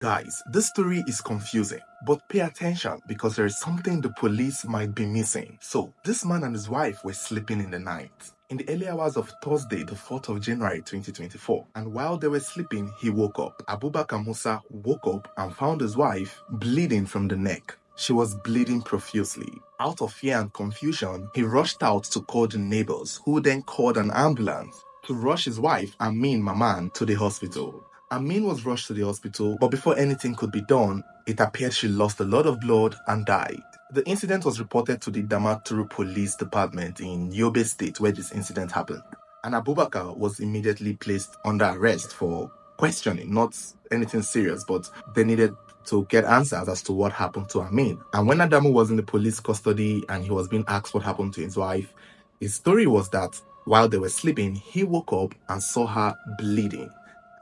Guys, this story is confusing, but pay attention because there is something the police might be missing. So, this man and his wife were sleeping in the night. In the early hours of Thursday, the 4th of January 2024, and while they were sleeping, he woke up. Abubakar Musa woke up and found his wife bleeding from the neck. She was bleeding profusely. Out of fear and confusion, he rushed out to call the neighbors, who then called an ambulance to rush his wife, Amin Maman, to the hospital. Amin was rushed to the hospital, but before anything could be done, it appeared she lost a lot of blood and died. The incident was reported to the Damaturu Police Department in Yobe State, where this incident happened. And Abubakar was immediately placed under arrest for questioning, not anything serious, but they needed to get answers as to what happened to Amin. And when Adamu was in the police custody and he was being asked what happened to his wife, his story was that while they were sleeping, he woke up and saw her bleeding.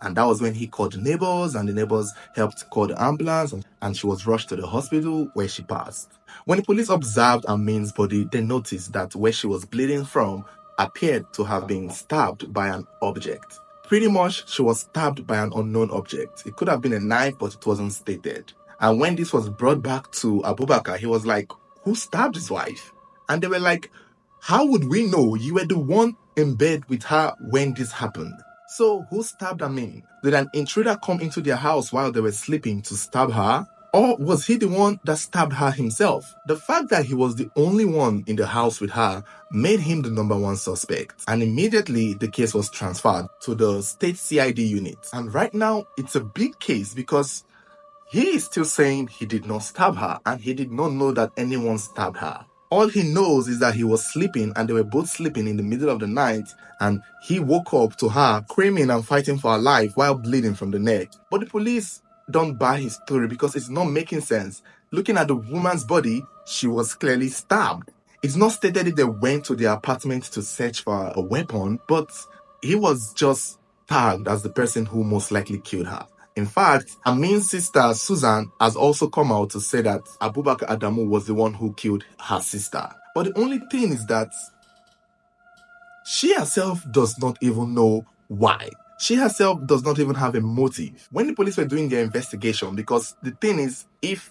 And that was when he called the neighbors, and the neighbors helped call the ambulance, and she was rushed to the hospital where she passed. When the police observed Amin's body, they noticed that where she was bleeding from appeared to have been stabbed by an object. Pretty much, she was stabbed by an unknown object. It could have been a knife, but it wasn't stated. And when this was brought back to Abubakar, he was like, who stabbed his wife? And they were like, how would we know? You were the one in bed with her when this happened. So, who stabbed Amin? Did an intruder come into their house while they were sleeping to stab her? Or was he the one that stabbed her himself? The fact that he was the only one in the house with her made him the number one suspect. And immediately, the case was transferred to the state CID unit. And right now, it's a big case because he is still saying he did not stab her and he did not know that anyone stabbed her. All he knows is that he was sleeping and they were both sleeping in the middle of the night, and he woke up to her screaming and fighting for her life while bleeding from the neck. But the police don't buy his story because it's not making sense. Looking at the woman's body, she was clearly stabbed. It's not stated if they went to their apartment to search for a weapon, but he was just tagged as the person who most likely killed her. In fact, Amin's sister Susan has also come out to say that Abubakar Adamu was the one who killed her sister. But the only thing is that she herself does not even know why. She herself does not even have a motive. When the police were doing their investigation, because the thing is, if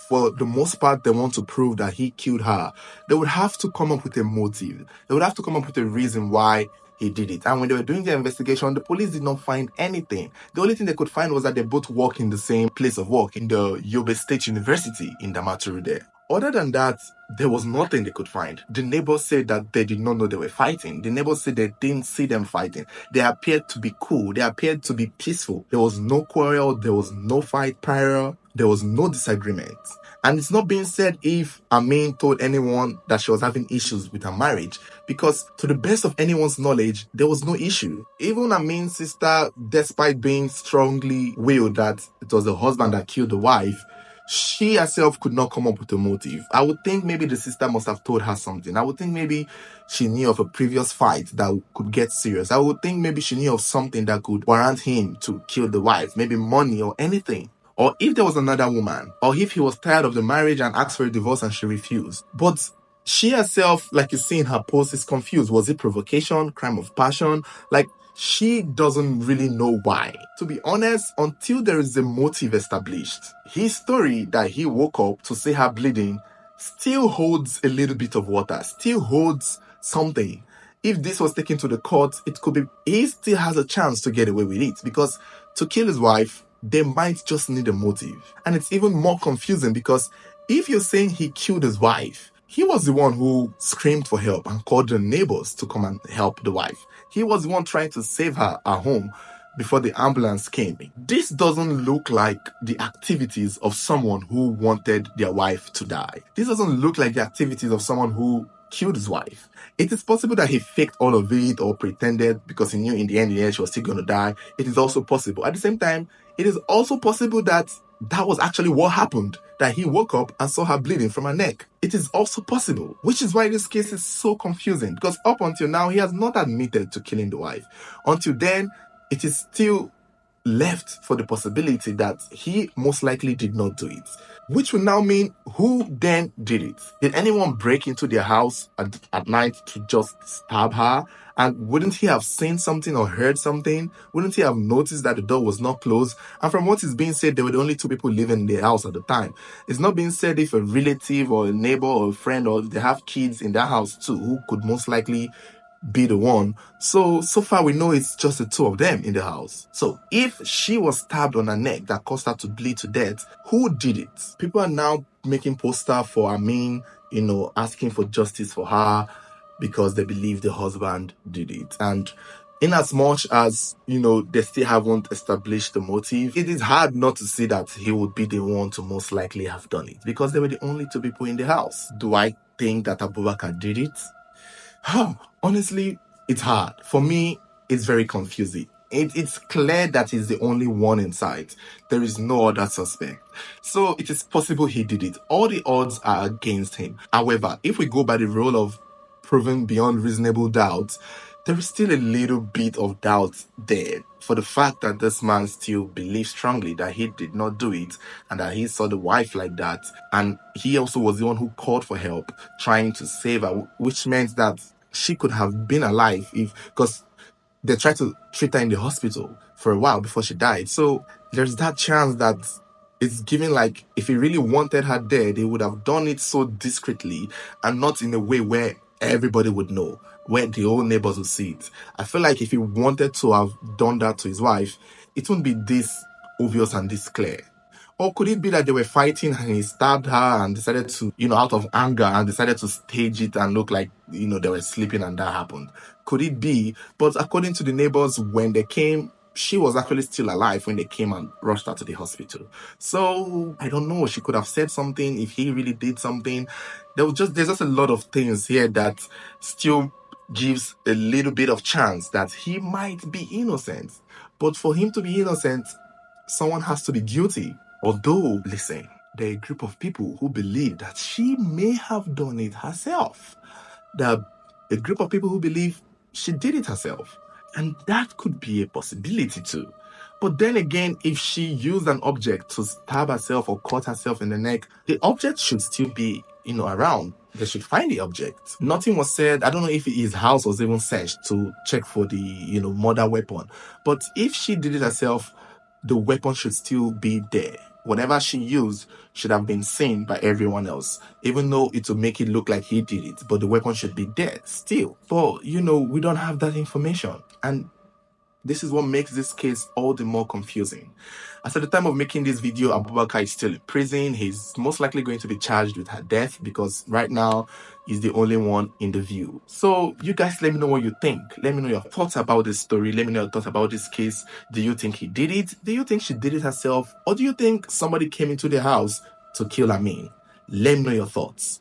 for the most part they want to prove that he killed her, they would have to come up with a motive. They would have to come up with a reason why he did it. And when they were doing their investigation, the police did not find anything. The only thing they could find was that they both work in the same place of work, in the Yobe State University in Damaturu there. Other than that, there was nothing they could find. The neighbors said that they did not know they were fighting. The neighbors said they didn't see them fighting. They appeared to be cool. They appeared to be peaceful. There was no quarrel. There was no fight prior. There was no disagreement. And it's not being said if Amin told anyone that she was having issues with her marriage, because to the best of anyone's knowledge, there was no issue. Even Amin's sister, despite being strongly willed that it was the husband that killed the wife, she herself could not come up with a motive. I would think maybe the sister must have told her something. I would think maybe she knew of a previous fight that could get serious. I would think maybe she knew of something that could warrant him to kill the wife, maybe money or anything. Or if there was another woman, or if he was tired of the marriage and asked for a divorce and she refused. But she herself, like you see in her post, is confused. Was it provocation, crime of passion? Like, she doesn't really know why. To be honest, until there is a motive established, his story that he woke up to see her bleeding still holds a little bit of water, still holds something. If this was taken to the court, it could be, he still has a chance to get away with it, because to kill his wife, they might just need a motive. And it's even more confusing because if you're saying he killed his wife, he was the one who screamed for help and called the neighbors to come and help the wife. He was the one trying to save her at home before the ambulance came. This doesn't look like the activities of someone who wanted their wife to die. This doesn't look like the activities of someone who killed his wife. It is possible that he faked all of it or pretended because he knew in the end she was still going to die. It is also possible. At the same time, it is also possible that that was actually what happened, that he woke up and saw her bleeding from her neck. It is also possible, which is why this case is so confusing, because up until now, he has not admitted to killing the wife. Until then, it is still left for the possibility that he most likely did not do it. Which will now mean, who then did it? Did anyone break into their house at night to just stab her? And wouldn't he have seen something or heard something? Wouldn't he have noticed that the door was not closed? And from what is being said, there were only 2 people living in the house at the time. It's not being said if a relative or a neighbor or a friend, or they have kids in their house too, who could most likely be the one. So far we know it's just the 2 of them in the house. So if she was stabbed on her neck that caused her to bleed to death, who did it? People are now making poster for Amin, asking for justice for her because they believe the husband did it. And in as much as, they still haven't established the motive, it is hard not to see that he would be the one to most likely have done it, because they were the only 2 people in the house. Do I think that Abubakar did it? Honestly, it's hard. For me, it's very confusing. It's clear that he's the only one in sight. There is no other suspect. So it is possible he did it. All the odds are against him. However, if we go by the rule of proven beyond reasonable doubt, there is still a little bit of doubt there for the fact that this man still believes strongly that he did not do it and that he saw the wife like that. And he also was the one who called for help, trying to save her, which meant that she could have been alive because they tried to treat her in the hospital for a while before she died. So there's that chance that it's given, like, if he really wanted her dead, he would have done it so discreetly and not in a way where everybody would know, where the whole neighbors would see it. I feel like if he wanted to have done that to his wife, it wouldn't be this obvious and this clear. Or could it be that they were fighting and he stabbed her and decided to, out of anger, and decided to stage it and look like, they were sleeping and that happened? Could it be? But according to the neighbors, when they came, she was actually still alive when they came and rushed her to the hospital. So I don't know. She could have said something if he really did something. There's just a lot of things here that still gives a little bit of chance that he might be innocent. But for him to be innocent, someone has to be guilty. Although, listen, there are a group of people who believe that she may have done it herself. There are a group of people who believe she did it herself. And that could be a possibility too. But then again, if she used an object to stab herself or cut herself in the neck, the object should still be, around. They should find the object. Nothing was said. I don't know if his house was even searched to check for the, murder weapon. But if she did it herself, the weapon should still be there. Whatever she used should have been seen by everyone else, even though it will make it look like he did it, but the weapon should be there still. But, we don't have that information. And this is what makes this case all the more confusing. As at the time of making this video, Abubakar is still in prison. He's most likely going to be charged with her death because right now he's the only one in the view. So you guys, let me know what you think. Let me know your thoughts about this story. Let me know your thoughts about this case. Do you think he did it? Do you think she did it herself? Or do you think somebody came into the house to kill Amin? Let me know your thoughts.